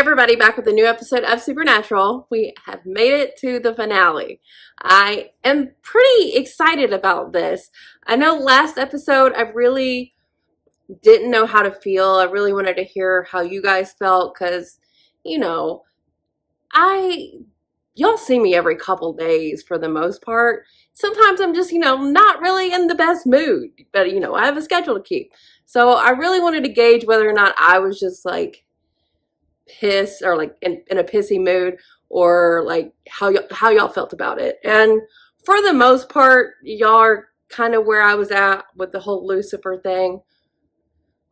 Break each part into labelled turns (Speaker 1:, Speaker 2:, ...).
Speaker 1: Everybody, back with a new episode of Supernatural. We have made it to the finale. I am pretty excited about this. I know last episode I really didn't know how to feel. I really wanted to hear how you guys felt because, you know, I y'all see me every couple days for the most part. Sometimes I'm just, not really in the best mood, but I have a schedule to keep. So I really wanted to gauge whether or not I was just like pissed or like in a pissy mood, or like how y'all felt about it. And for the most part, y'all are kind of where I was at with the whole Lucifer thing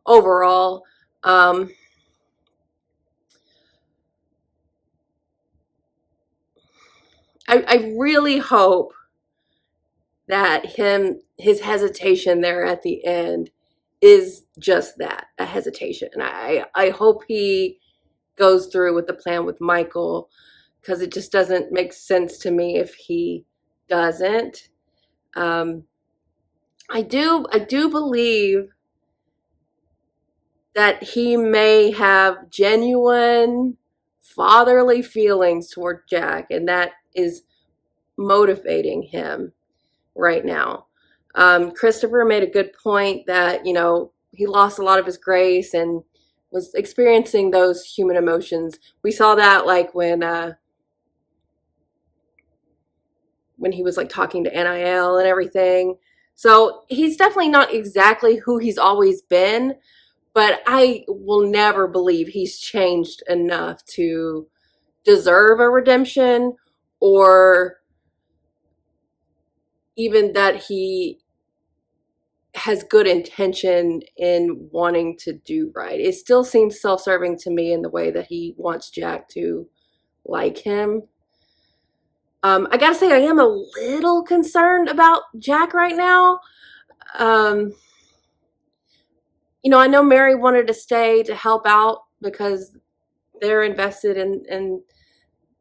Speaker 1: overall. I really hope that his hesitation there at the end is just that, a hesitation. And I hope he goes through with the plan with Michael, because it just doesn't make sense to me if he doesn't. I do believe that he may have genuine fatherly feelings toward Jack, and that is motivating him right now. Christopher made a good point that, he lost a lot of his grace and was experiencing those human emotions. We saw that like when he was like talking to NIL and everything. So he's definitely not exactly who he's always been, but I will never believe he's changed enough to deserve a redemption, or even that he has good intention in wanting to do right. It still seems self-serving to me in the way that he wants Jack to like him. I gotta say, I am a little concerned about Jack right now. I know Mary wanted to stay to help out because they're invested in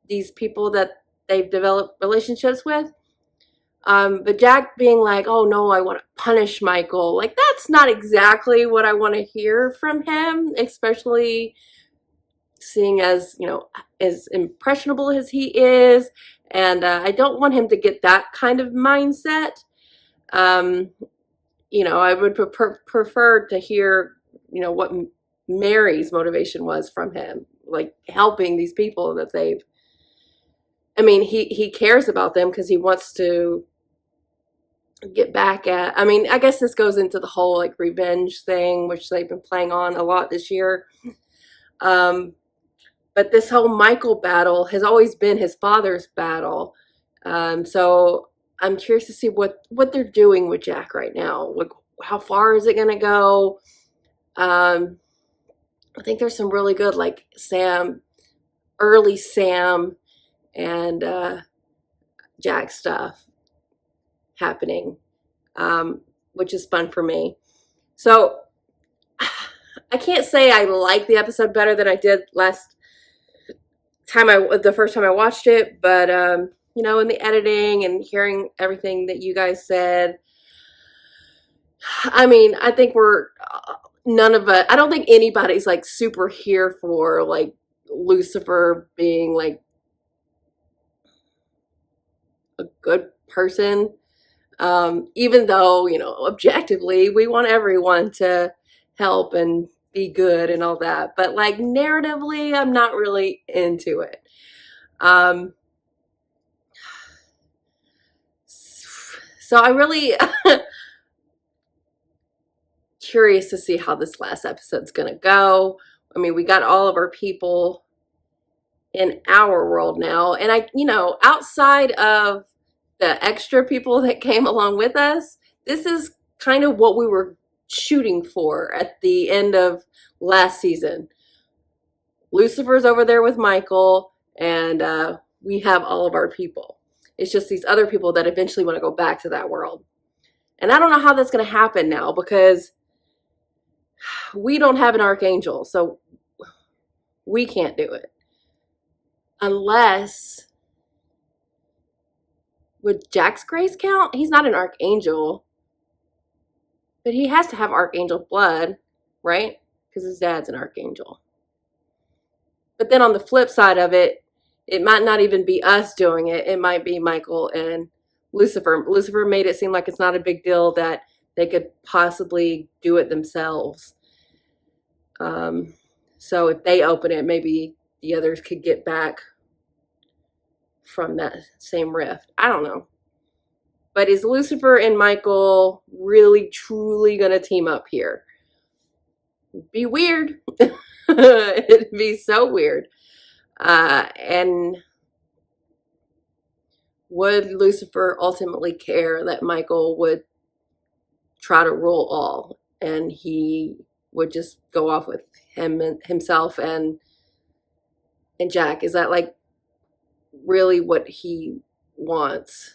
Speaker 1: these people that they've developed relationships with. But Jack being like, oh no, I want to punish Michael. Like, that's not exactly what I want to hear from him, especially seeing as, as impressionable as he is. And I don't want him to get that kind of mindset. I would prefer to hear, what Mary's motivation was from him, like helping these people that he cares about them because he wants to get back at. I guess this goes into the whole like revenge thing, which they've been playing on a lot this year. But this whole Michael battle has always been his father's battle. So I'm curious to see what they're doing with Jack right now. Like, how far is it going to go? I think there's some really good like early Sam and Jack stuff happening, which is fun for me. So I can't say I like the episode better than I did the first time I watched it, but in the editing and hearing everything that you guys said, I think I don't think anybody's like super here for like Lucifer being like a good person. Even though, objectively we want everyone to help and be good and all that, but like narratively, I'm not really into it. So I really curious to see how this last episode's gonna go. We got all of our people in our world now, and outside of the extra people that came along with us, this is kind of what we were shooting for at the end of last season. Lucifer's over there with Michael, and we have all of our people. It's just these other people that eventually want to go back to that world. And I don't know how that's going to happen now, because we don't have an archangel, so we can't do it. Unless, would Jack's grace count? He's not an archangel, but he has to have archangel blood, right? Because his dad's an archangel. But then on the flip side of it, it might not even be us doing it. It might be Michael and Lucifer. Lucifer made it seem like it's not a big deal, that they could possibly do it themselves. So if they open it, maybe the others could get back from that same rift. I don't know. But is Lucifer and Michael really, truly going to team up here? It'd be weird. It'd be so weird. And would Lucifer ultimately care that Michael would try to rule all, and he would just go off with himself and Jack? Is that like really what he wants?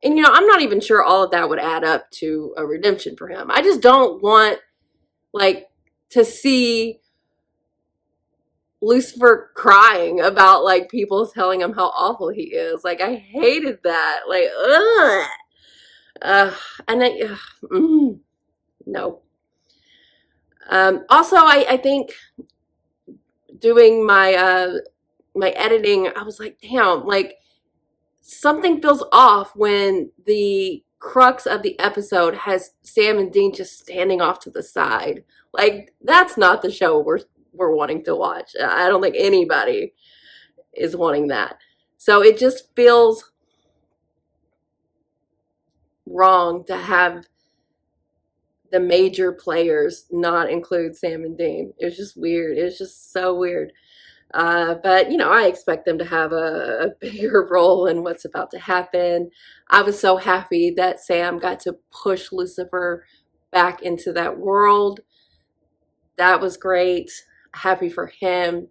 Speaker 1: And I'm not even sure all of that would add up to a redemption for him. I just don't want to see Lucifer crying about people telling him how awful he is. I hated that. No. Also, I think doing my my editing, I was like, damn, something feels off when the crux of the episode has Sam and Dean just standing off to the side. That's not the show we're wanting to watch. I don't think anybody is wanting that. So it just feels wrong to have the major players not include Sam and Dean. It's just weird. It's just so weird. But, I expect them to have a bigger role in what's about to happen. I was so happy that Sam got to push Lucifer back into that world. That was great. Happy for him.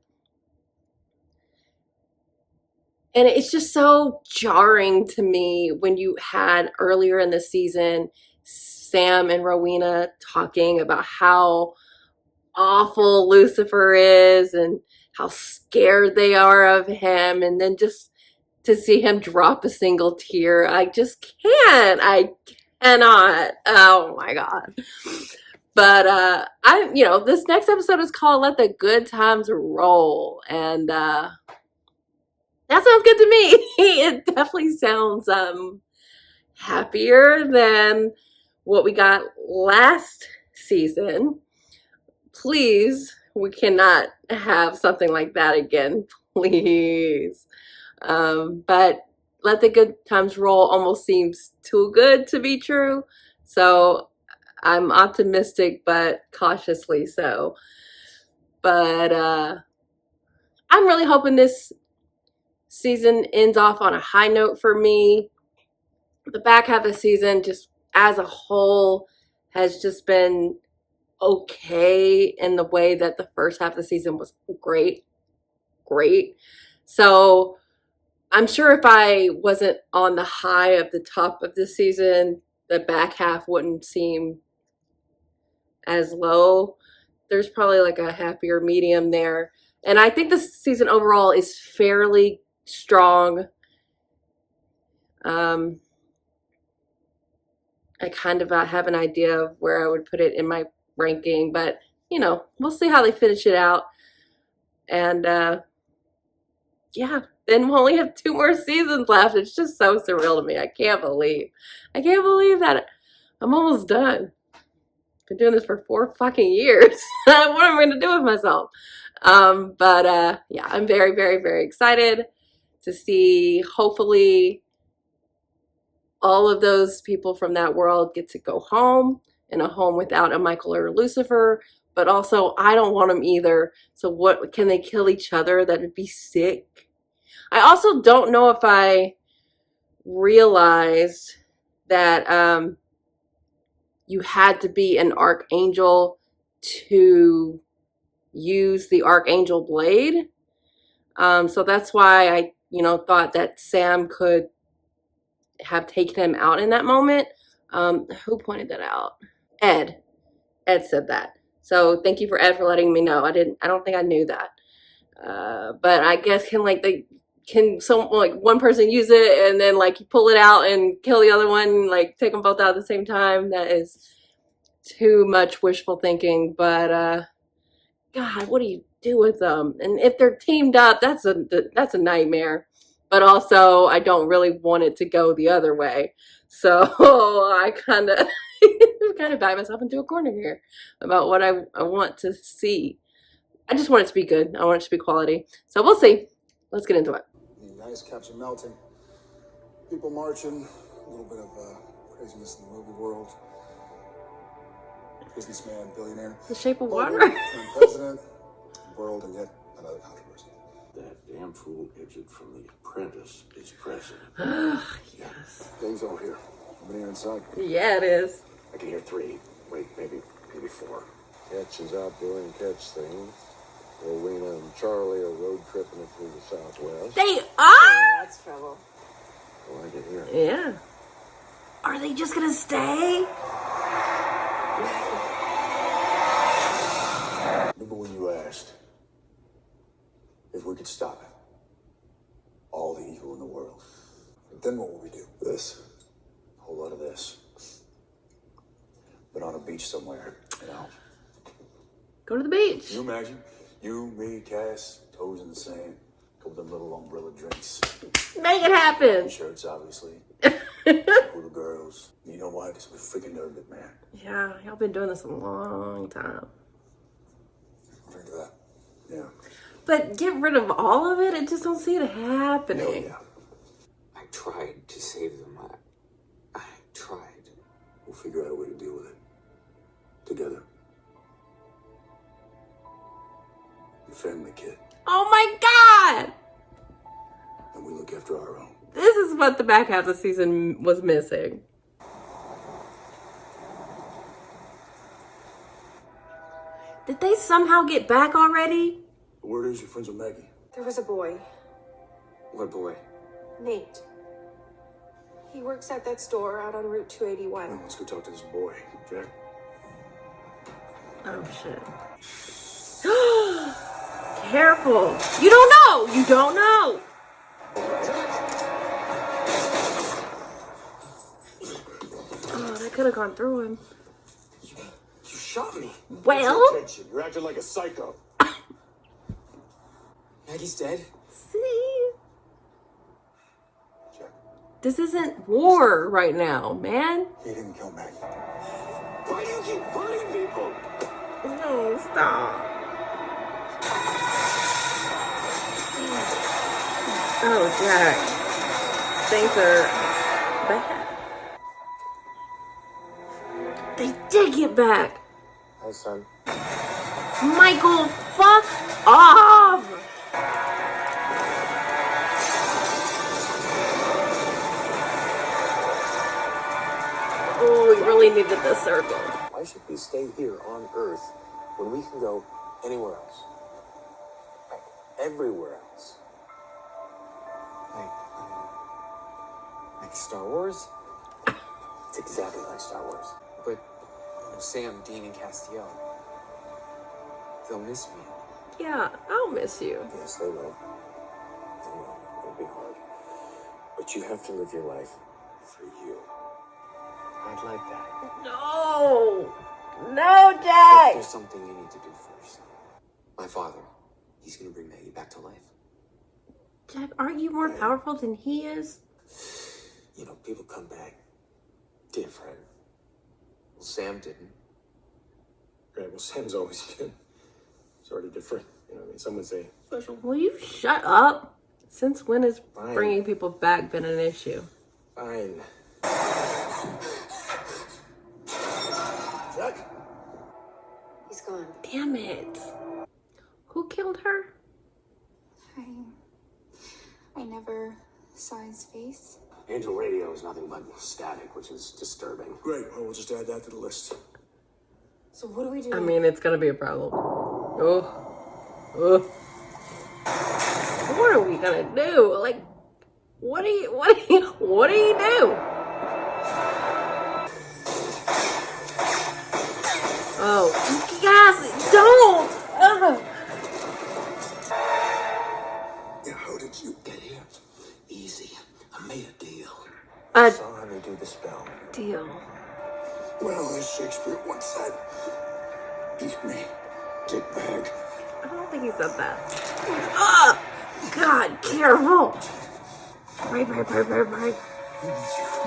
Speaker 1: And it's just so jarring to me when you had earlier in the season Sam and Rowena talking about how awful Lucifer is and how scared they are of him, and then just to see him drop a single tear. I just can't. I cannot. Oh my God. But this next episode is called Let the Good Times Roll, and that sounds good to me. It definitely sounds happier than what we got last season. Please, we cannot have something like that again, please. But Let the Good Times Roll almost seems too good to be true. So I'm optimistic, but cautiously so. But I'm really hoping this season ends off on a high note for me. The back half of the season, just as a whole, has just been okay in the way that the first half of the season was great. So I'm sure if I wasn't on the high of the top of the season, the back half wouldn't seem as low. There's probably a happier medium there. And I think this season overall is fairly strong. I kind of have an idea of where I would put it in my ranking, but we'll see how they finish it out. And yeah, then we'll only have 2 more seasons left. It's just so surreal to me. I can't believe that I'm almost done. Been doing this for 4 fucking years. What am I going to do with myself? But yeah, I'm very, very, very excited to see, hopefully, all of those people from that world get to go home, in a home without a Michael or Lucifer. But also, I don't want them either. So what, can they kill each other? That would be sick. I also don't know if I realized that you had to be an archangel to use the archangel blade. So that's why I, thought that Sam could have taken him out in that moment. Who pointed that out? Ed. Ed said that. So thank you for Ed for letting me know. I don't think I knew that. But I guess can one person use it and then you pull it out and kill the other one, take them both out at the same time? That is too much wishful thinking. But God, what do you do with them? And if they're teamed up, that's a nightmare. But also, I don't really want it to go the other way. So I kind of kind of back myself into a corner here about what I want to see. I just want it to be good. I want it to be quality. So we'll see. Let's get into it.
Speaker 2: The ice caps are melting. People marching. A little bit of craziness in the movie world. Businessman, billionaire.
Speaker 1: The Shape of Water.
Speaker 2: President. World, and yet another controversy.
Speaker 3: That damn fool Idjit from The Apprentice is president.
Speaker 1: Yes.
Speaker 2: Things all here. How many are inside?
Speaker 1: Yeah, it is.
Speaker 3: I can hear 3. Wait, maybe 4.
Speaker 4: Ketch is out doing Ketch things. Rowena and Charlie are road tripping it through the Southwest.
Speaker 1: They are?
Speaker 5: That's trouble.
Speaker 4: Well, I can hear it.
Speaker 1: Yeah. Are they just gonna stay?
Speaker 2: Remember when you asked if we could stop it? All the evil in the world. But then what will we do? This. A whole lot of this. But on a beach somewhere, you know.
Speaker 1: Go to the beach.
Speaker 2: Can you imagine? You, me, Cass, toes in the sand. Couple of them little umbrella drinks.
Speaker 1: Make it happen.
Speaker 2: Shirts, obviously. Little girls. You know why? Because we freaking earned it, man.
Speaker 1: Yeah, y'all been doing this a long time.
Speaker 2: Drink to that. Yeah.
Speaker 1: But get rid of all of it? I just don't see it happening.
Speaker 2: Hell yeah.
Speaker 3: I tried to save them. I tried.
Speaker 2: We'll figure out a way to deal with it. Together. Your family, kid.
Speaker 1: Oh my God!
Speaker 2: And we look after our own.
Speaker 1: This is what the back half of the season was missing. Did they somehow get back already?
Speaker 2: The word is you're friends with Maggie.
Speaker 5: There was a boy,
Speaker 3: What boy?
Speaker 5: Nate. He works at that store out on Route 281.
Speaker 2: Well, let's go talk to this boy, Jack.
Speaker 1: Oh shit. Careful. You don't know. You don't know. Oh, that could have gone through him.
Speaker 3: You shot me.
Speaker 1: Well,
Speaker 2: Attention. You're acting like a psycho.
Speaker 3: Maggie's dead.
Speaker 1: see?
Speaker 2: Jack,
Speaker 1: This isn't war right now, man.
Speaker 2: he didn't kill Maggie.
Speaker 3: Why do you keep hurting people?
Speaker 1: No, stop. Oh, Jack. Things are bad. They did get back.
Speaker 4: Hi, son.
Speaker 1: Michael, fuck off. Oh, we really needed this circle.
Speaker 3: Why should we stay here on Earth when we can go anywhere else? Like, everywhere else.
Speaker 6: Like Star Wars?
Speaker 3: It's exactly like Star Wars.
Speaker 6: But Sam, Dean, and Castiel, they'll miss me.
Speaker 1: Yeah, I'll miss you.
Speaker 3: Yes, they will. They will. It'll be hard. But you have to live your life for you.
Speaker 6: I'd like that.
Speaker 1: No. No, Jack.
Speaker 6: There's something you need to do first. My father, he's gonna bring Maggie back to life.
Speaker 1: Jack, aren't you more powerful than he is?
Speaker 3: You know, people come back different.
Speaker 6: Well, Sam didn't.
Speaker 2: Right, well, Sam's always been sort of different. You know what I mean? Some would say special.
Speaker 1: Will you shut up? Since when has
Speaker 6: Fine.
Speaker 1: bringing people back been an issue?
Speaker 6: Fine.
Speaker 2: Jack?
Speaker 5: He's gone.
Speaker 1: Damn it. Who killed her?
Speaker 7: I never saw his face.
Speaker 3: Angel radio is nothing but static, which is disturbing.
Speaker 2: Great. Well, we'll just add that to the list.
Speaker 5: So what do we do?
Speaker 1: I mean, it's gonna be a problem. Oh. What are we gonna do? Like, what do you do? Oh, guys, don't! Ugh.
Speaker 2: Yeah, how did you
Speaker 3: Get here. Easy. I made a deal.
Speaker 1: A
Speaker 3: Saw how they do the spell.
Speaker 1: deal.
Speaker 2: Well, as Shakespeare once said, beat me Dickbag.
Speaker 1: I don't think he said that. Oh, God, careful. Right.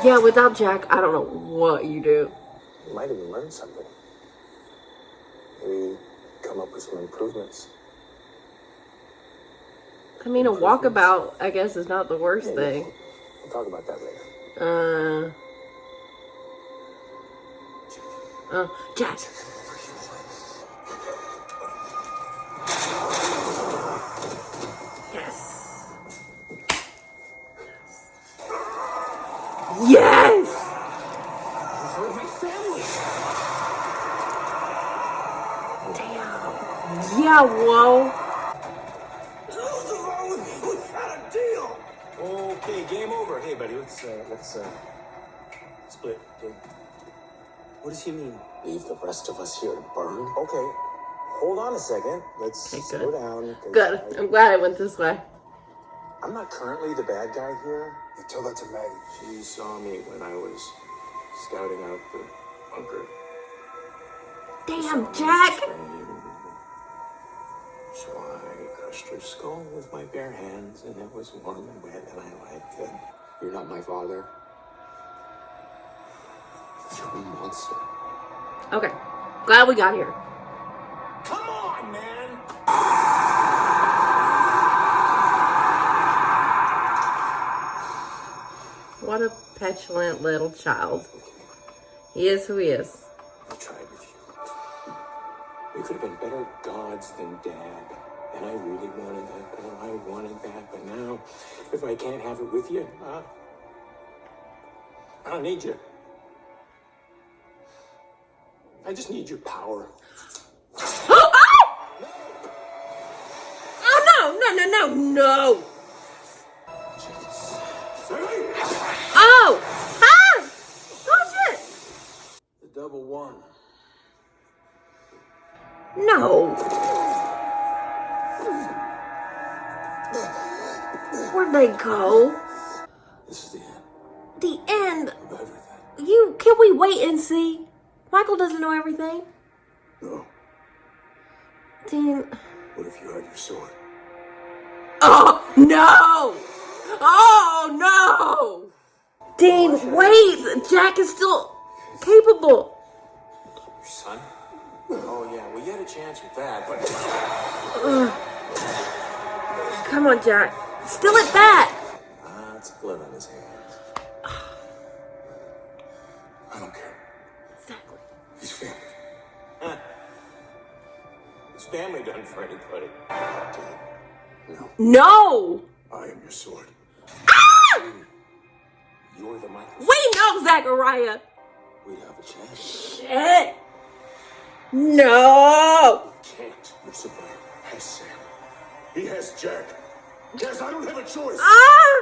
Speaker 1: Yeah, without Jack, I don't know what you do.
Speaker 3: You might even learn something. Maybe come up with some improvements.
Speaker 1: I mean, a walkabout, I guess, is not the worst thing.
Speaker 3: We'll talk about that later.
Speaker 1: Jack. Yes! Damn. Yeah, whoa.
Speaker 2: Lucifer, we had a deal.
Speaker 3: Okay, game over. Hey, buddy, let's split. Okay. What does he mean?
Speaker 2: Leave the rest of us here to burn.
Speaker 3: Okay, hold on a second. Let's
Speaker 1: Okay,
Speaker 3: slow down.
Speaker 1: Good. I'm glad I went this way.
Speaker 3: I'm not currently the bad guy here.
Speaker 2: You tell that to Maggie.
Speaker 3: She saw me when I was scouting out the bunker.
Speaker 1: Damn, Jack!
Speaker 3: So I crushed her skull with my bare hands, and it was warm and wet, and I liked it. You're not my father. You're a monster.
Speaker 1: Okay. Glad we got here.
Speaker 3: Come on, man!
Speaker 1: What a petulant little child. He is who he is.
Speaker 3: I tried with you. We could have been better gods than Dad. And I really wanted that, girl. I wanted that. But now, if I can't have it with you, I don't need you. I just need your power.
Speaker 1: Oh, no. Oh! Ah! Oh, shit!
Speaker 3: The double one.
Speaker 1: No. Where'd they go?
Speaker 3: This is the end
Speaker 1: The end.
Speaker 3: of everything.
Speaker 1: Can we wait and see? Michael doesn't know everything.
Speaker 2: No.
Speaker 1: Dean.
Speaker 2: What if you had your sword?
Speaker 1: Oh, no! Oh, no! Dean, wait! Jack is still capable.
Speaker 3: Your son? Oh, yeah. Well, you had a chance with that, but...
Speaker 1: Come on, Jack. Steal it back!
Speaker 3: It's blood on his hands.
Speaker 2: I don't care.
Speaker 1: Exactly.
Speaker 2: He's family.
Speaker 3: Is family done for anybody?
Speaker 2: No.
Speaker 1: No!
Speaker 2: I am your sword.
Speaker 3: You're the Michael.
Speaker 1: We know, Zachariah!
Speaker 3: We'd have a chance.
Speaker 1: Shit! No!
Speaker 3: Can't.
Speaker 2: Lucifer has Sam. He has Jack. Yes, I don't have a choice.
Speaker 1: Ah!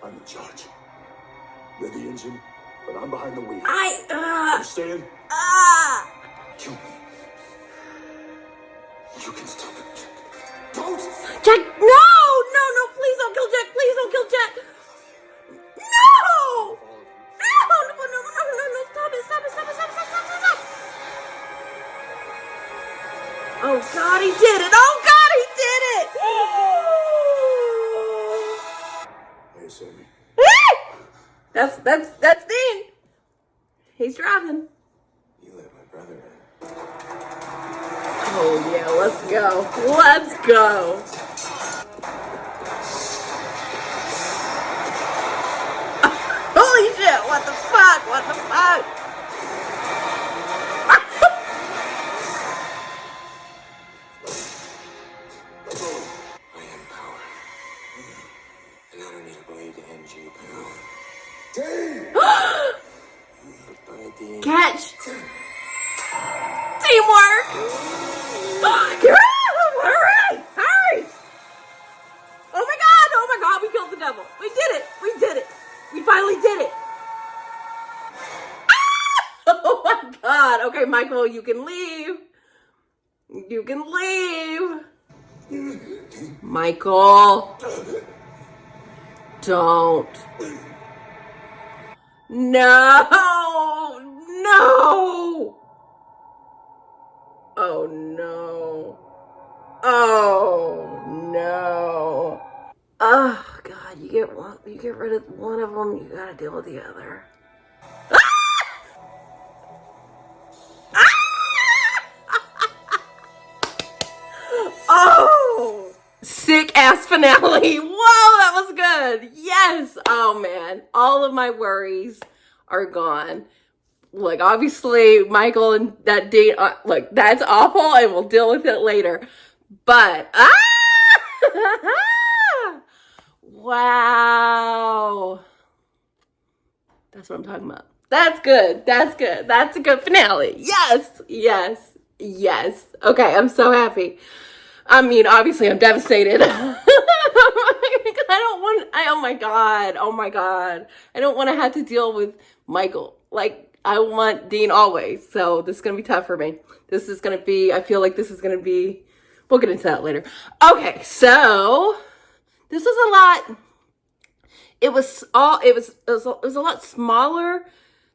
Speaker 2: I'm the judge. You're the engine, but I'm behind the wheel.
Speaker 1: I,
Speaker 2: Understand? Kill me. You can stop it. Don't!
Speaker 1: Jack, no, please don't kill Jack, please don't kill Jack. No! No, stop it. Oh God, he did it.
Speaker 2: Hey, Sammy.
Speaker 1: That's Dean. He's driving.
Speaker 3: You let my brother in.
Speaker 1: Oh yeah, let's go. Holy shit, what the fuck?
Speaker 3: I am power. And I don't need a blade to end you, pal.
Speaker 2: Dave!
Speaker 3: Goodbye, Dean.
Speaker 1: Catch. Teamwork. Hurry. Oh my god, we killed the devil. We did it. We finally did it. Oh my god. Okay, Michael, you can leave. Michael. Don't. No. Oh no. Oh no. Oh God, you get rid of one of them, you gotta deal with the other. Oh, sick ass finale. Whoa, that was good. Yes. Oh man, all of my worries are gone. Like, obviously, Michael and that date, look, that's awful, and we'll deal with it later. But, wow. That's what I'm talking about. That's good. That's good. That's a good finale. Yes. Yes. Yes. Okay, I'm so happy. I mean, obviously, I'm devastated. Oh my God. Oh my God. I don't want to have to deal with Michael. Like, I want Dean always. So this is going to be tough for me. I feel like this is going to be, we'll get into that later. Okay, so this was a lot. It was a lot smaller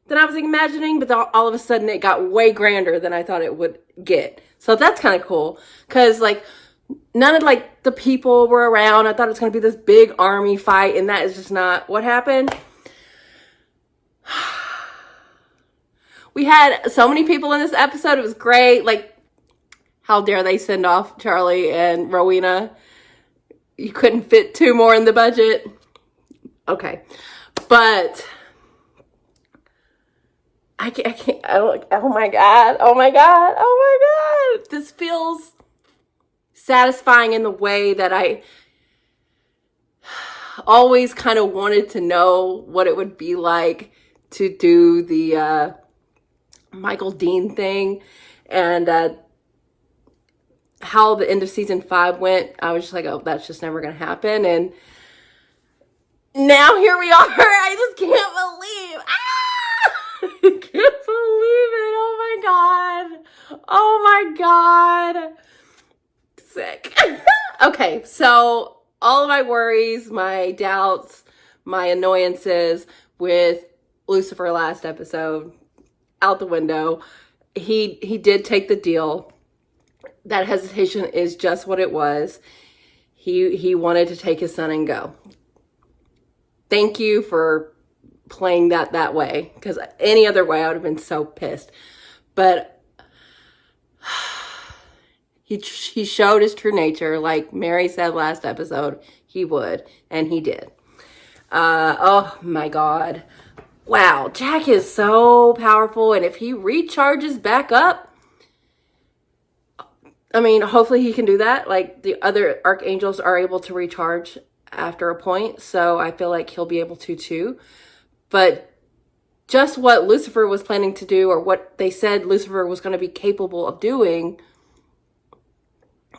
Speaker 1: than I was imagining, but all of a sudden it got way grander than I thought it would get. So that's kind of cool. Cause like, none of like the people were around. I thought it was going to be this big army fight, and that is just not what happened. We had so many people in this episode. It was great. Like, how dare they send off Charlie and Rowena? You couldn't fit 2 more in the budget. Okay. But I can't, oh my God. Oh my God. Oh my God. This feels satisfying in the way that I always kind of wanted to know what it would be like to do the Michael Dean thing, and how the end of season 5 went. I was just like, oh, that's just never gonna happen. And now here we are. I just can't believe. I can't believe it. Oh my God. Oh my God. Sick. Okay, so all of my worries, my doubts, my annoyances with Lucifer last episode out the window. He did take the deal. That hesitation is just what it was. He wanted to take his son and go. Thank you for playing that way, because any other way I would have been so pissed. But he showed his true nature, like Mary said last episode he would, and he did. Oh my God. Wow, Jack is so powerful, and if he recharges back up, I mean, hopefully he can do that. Like, the other archangels are able to recharge after a point, so I feel like he'll be able to too. But just what Lucifer was planning to do, or what they said Lucifer was going to be capable of doing,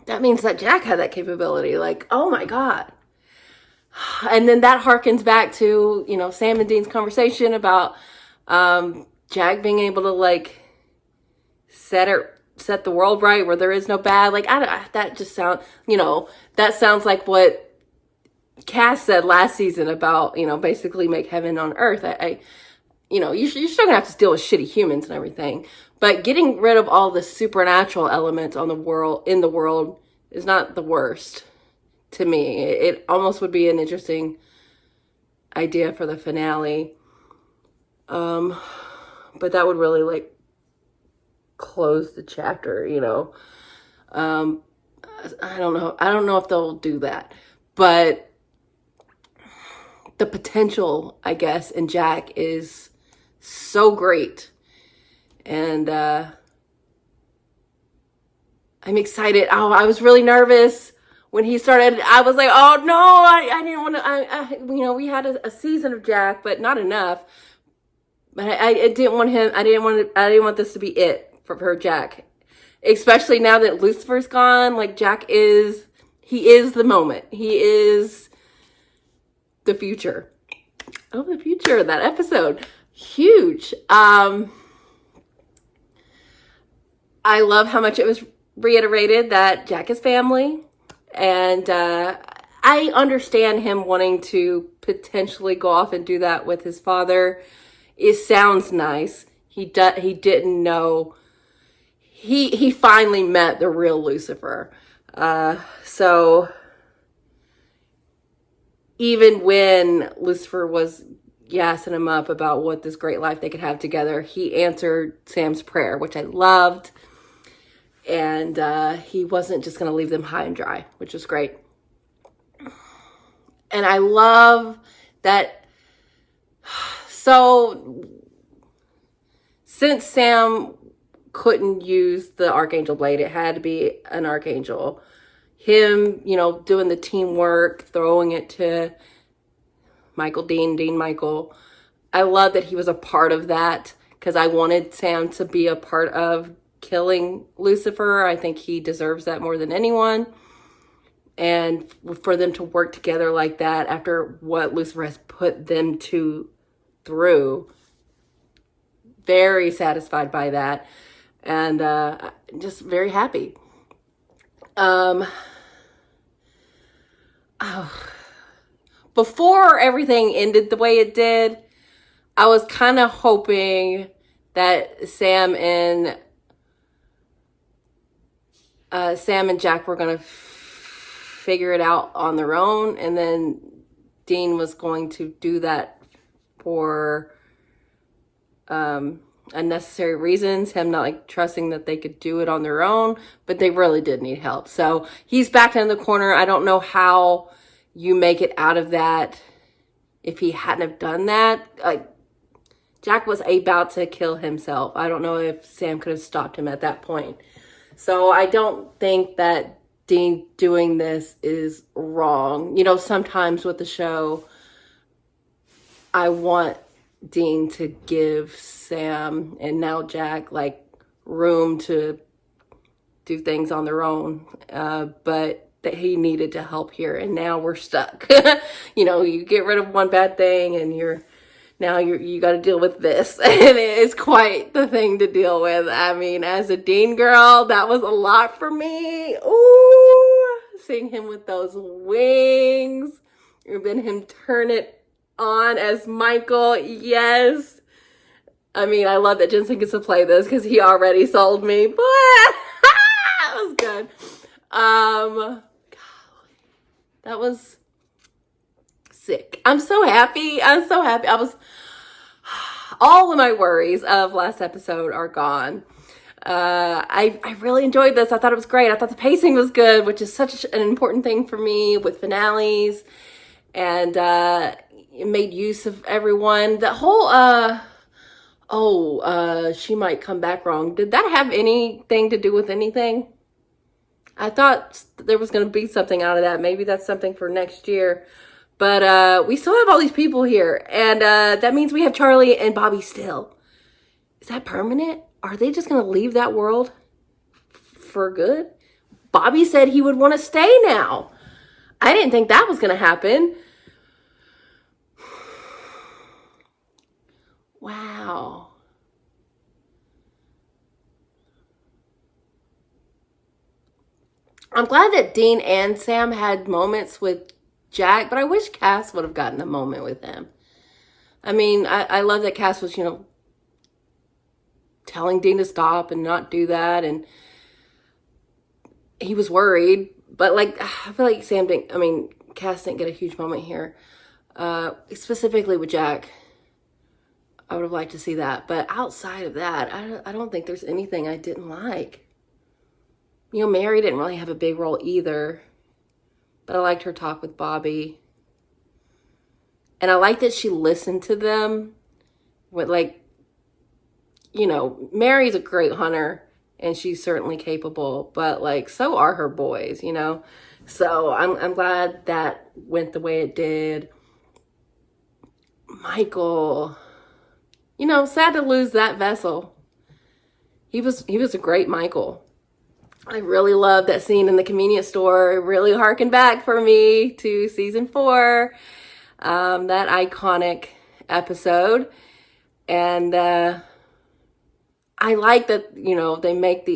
Speaker 1: that means that Jack had that capability. Like, oh my God. And then that harkens back to, Sam and Dean's conversation about Jack being able to, like, set the world right where there is no bad. Like, that just sounds, that sounds like what Cass said last season about, basically make heaven on earth. You're still gonna have to deal with shitty humans and everything, but getting rid of all the supernatural elements in the world is not the worst to me. It almost would be an interesting idea for the finale. But that would really, like, close the chapter, I don't know if they'll do that, but the potential, I guess, in Jack is so great. And I'm excited. Oh, I was really nervous when he started. I was like, oh no, I didn't want to, we had a season of Jack, but not enough. But I didn't want him. I didn't want this to be it for Jack, especially now that Lucifer's gone. Like, he is the moment. He is the future. Oh, the future of that episode. Huge. I love how much it was reiterated that Jack is family. And I understand him wanting to potentially go off and do that with his father. It sounds nice. He didn't know. he finally met the real Lucifer. So even when Lucifer was gassing him up about what this great life they could have together, he answered Sam's prayer, which I loved. And he wasn't just going to leave them high and dry, which was great. And I love that. So since Sam couldn't use the Archangel blade, it had to be an Archangel. Him, doing the teamwork, throwing it to Dean Michael. I love that he was a part of that, because I wanted Sam to be a part of killing Lucifer. I think he deserves that more than anyone. And for them to work together like that after what Lucifer has put them through, very satisfied by that, and just very happy. Before everything ended the way it did, I was kind of hoping that Sam and Jack were going to figure it out on their own, and then Dean was going to do that for unnecessary reasons, him not trusting that they could do it on their own, but they really did need help. So he's back in the corner. I don't know how you make it out of that if he hadn't have done that. Jack was about to kill himself. I don't know if Sam could have stopped him at that point. So I don't think that Dean doing this is wrong. Sometimes with the show, I want Dean to give Sam and now Jack room to do things on their own, but that he needed to help here, and now we're stuck. You get rid of one bad thing and you got to deal with this, and it's quite the thing to deal with. I mean, as a Dean girl, that was a lot for me. Ooh, seeing him with those wings, and then him turn it on as Michael. Yes. I mean, I love that Jensen gets to play this because he already sold me. But that was good. That was sick. I'm so happy. All of my worries of last episode are gone. I really enjoyed this. I thought it was great. I thought the pacing was good, which is such an important thing for me with finales. And it made use of everyone. The whole, she might come back wrong. Did that have anything to do with anything? I thought there was going to be something out of that. Maybe that's something for next year. But we still have all these people here. And that means we have Charlie and Bobby still. Is that permanent? Are they just going to leave that world for good? Bobby said he would want to stay now. I didn't think that was going to happen. Wow. I'm glad that Dean and Sam had moments with Jack, but I wish Cass would have gotten a moment with him. I mean, I love that Cass was, telling Dean to stop and not do that, and he was worried, but I feel like Cass didn't get a huge moment here, specifically with Jack. I would have liked to see that, but outside of that, I don't think there's anything I didn't like. Mary didn't really have a big role either, but I liked her talk with Bobby, and I like that she listened to them. With Mary's a great hunter, and she's certainly capable, but so are her boys, So I'm glad that went the way it did. Michael, sad to lose that vessel. He was a great Michael. I really loved that scene in the convenience store. It really harkened back for me to season 4, that iconic episode. And I like that, they make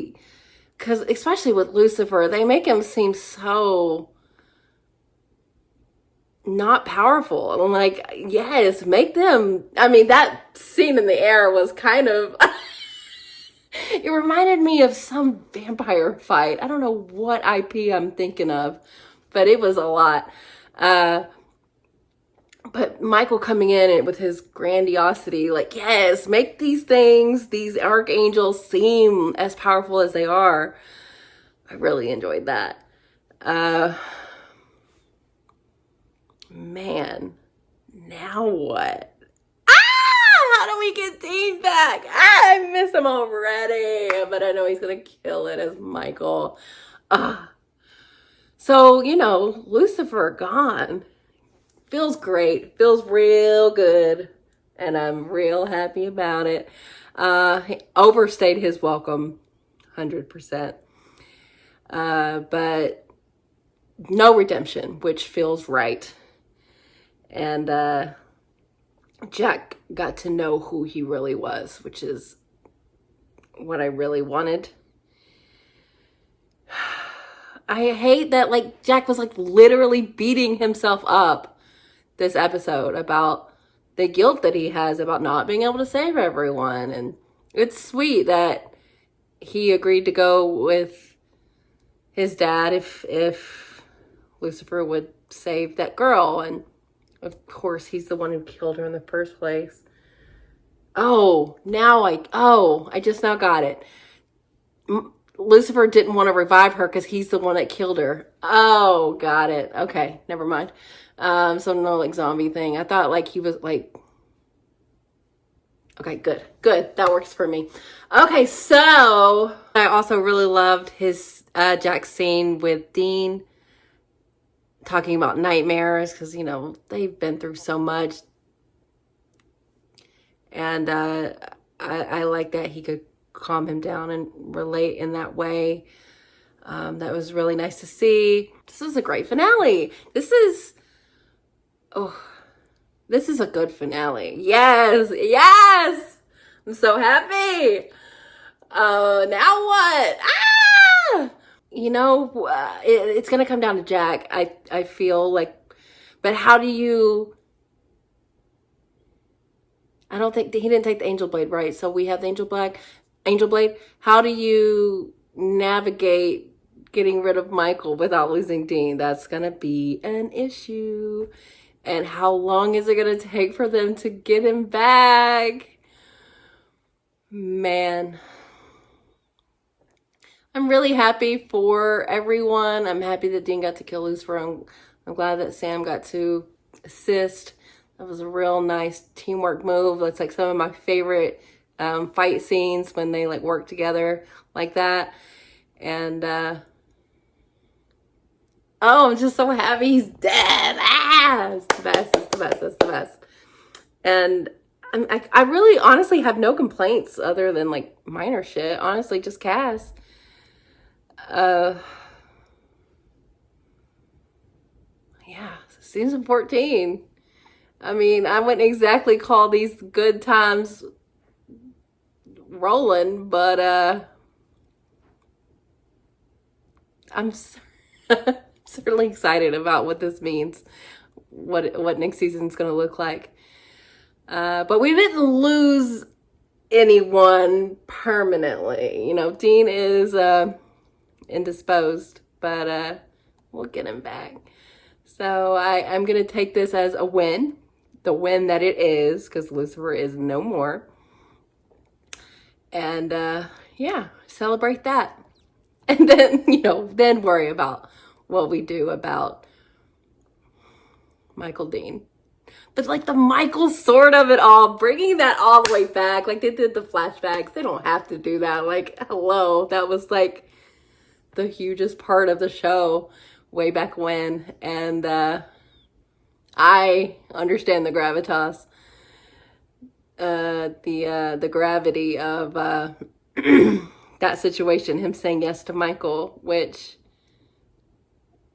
Speaker 1: because especially with Lucifer, they make him seem so not powerful. And I'm yes, make them. I mean, that scene in the air was kind of It reminded me of some vampire fight. I don't know what IP I'm thinking of, but it was a lot. But Michael coming in and with his grandiosity, like, yes, make these things, these archangels seem as powerful as they are. I really enjoyed that. Man, now what? How do we get Dean back? I miss him already, but I know he's gonna kill it as Michael. So, Lucifer gone. Feels great. Feels real good. And I'm real happy about it. He overstayed his welcome, 100%. But no redemption, which feels right. And Jack got to know who he really was, which is what I really wanted. I hate that, like, Jack was, like, literally beating himself up this episode about the guilt that he has about not being able to save everyone. And it's sweet that he agreed to go with his dad if Lucifer would save that girl. And of course, he's the one who killed her in the first place. I just now got it. Lucifer didn't want to revive her because he's the one that killed her. Oh, got it. Okay, never mind. So no, like, zombie thing. I thought, like, he was, like... Okay, good. That works for me. Okay, so... I also really loved his Jack's scene with Dean talking about nightmares because, they've been through so much. And I like that he could calm him down and relate in that way. That was really nice to see. This is a great finale. This is a good finale. Yes! I'm so happy. Now what? It's going to come down to Jack. I feel like, but how do you... I don't think he didn't take the angel blade, right? So we have the angel blade. How do you navigate getting rid of Michael without losing Dean? That's gonna be an issue. And how long is it gonna take for them to get him back? Man, I'm really happy for everyone. I'm happy that Dean got to kill Lucifer. I'm glad that Sam got to assist. That was a real nice teamwork move. That's like some of my favorite fight scenes when they like work together like that. And I'm just so happy he's dead. It's the best. And I really honestly have no complaints other than like minor shit. Honestly, just Cass. Season 14. I mean, I wouldn't exactly call these good times rolling, but I'm certainly excited about what this means, what next season's going to look like. But we didn't lose anyone permanently. Dean is indisposed, but we'll get him back. So I'm going to take this as a win. The win that it is, because Lucifer is no more. And celebrate that. And then, then worry about what we do about Michael Dean. But like the Michael sword of it all, bringing that all the way back, like they did the flashbacks. They don't have to do that. Like, hello, that was like the hugest part of the show way back when. And I understand the gravitas, the gravity of that situation, him saying yes to Michael, which,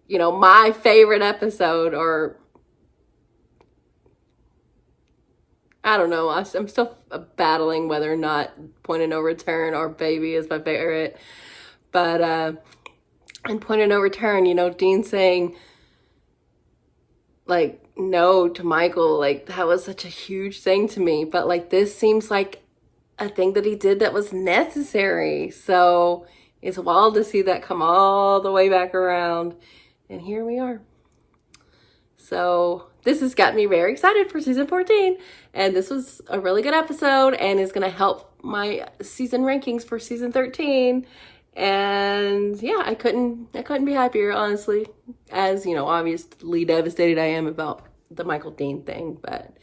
Speaker 1: my favorite episode, or I don't know, I'm still battling whether or not Point of No Return or Baby is my favorite. But in Point of No Return, Dean saying, like, no to Michael, like, that was such a huge thing to me. But like, this seems like a thing that he did that was necessary. So it's wild to see that come all the way back around. And here we are. So this has got me very excited for season 14. And this was a really good episode and is going to help my season rankings for season 13. And yeah, I couldn't be happier, honestly. As, you know, obviously devastated I am about the Michael Dean thing, but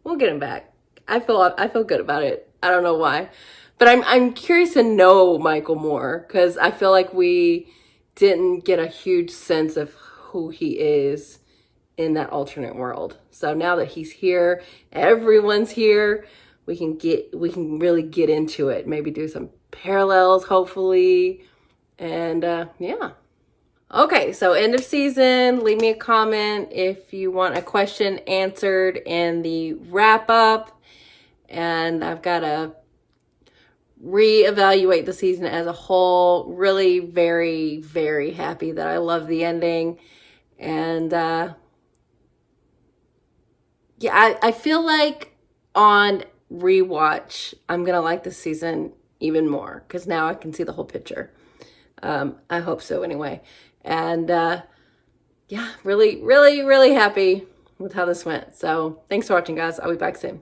Speaker 1: we'll get him back. I feel good about it. I don't know why. But I'm curious to know Michael more, because I feel like we didn't get a huge sense of who he is in that alternate world. So now that he's here, everyone's here, we can really get into it. Maybe do some parallels, hopefully. And yeah. Okay, so end of season. Leave me a comment if you want a question answered in the wrap up. And I've got to reevaluate the season as a whole. Really very, very happy that I love the ending. And yeah, I feel like on rewatch, I'm going to like this season even more because now I can see the whole picture. I hope so anyway. And yeah, really, really, really happy with how this went. So thanks for watching, guys. I'll be back soon.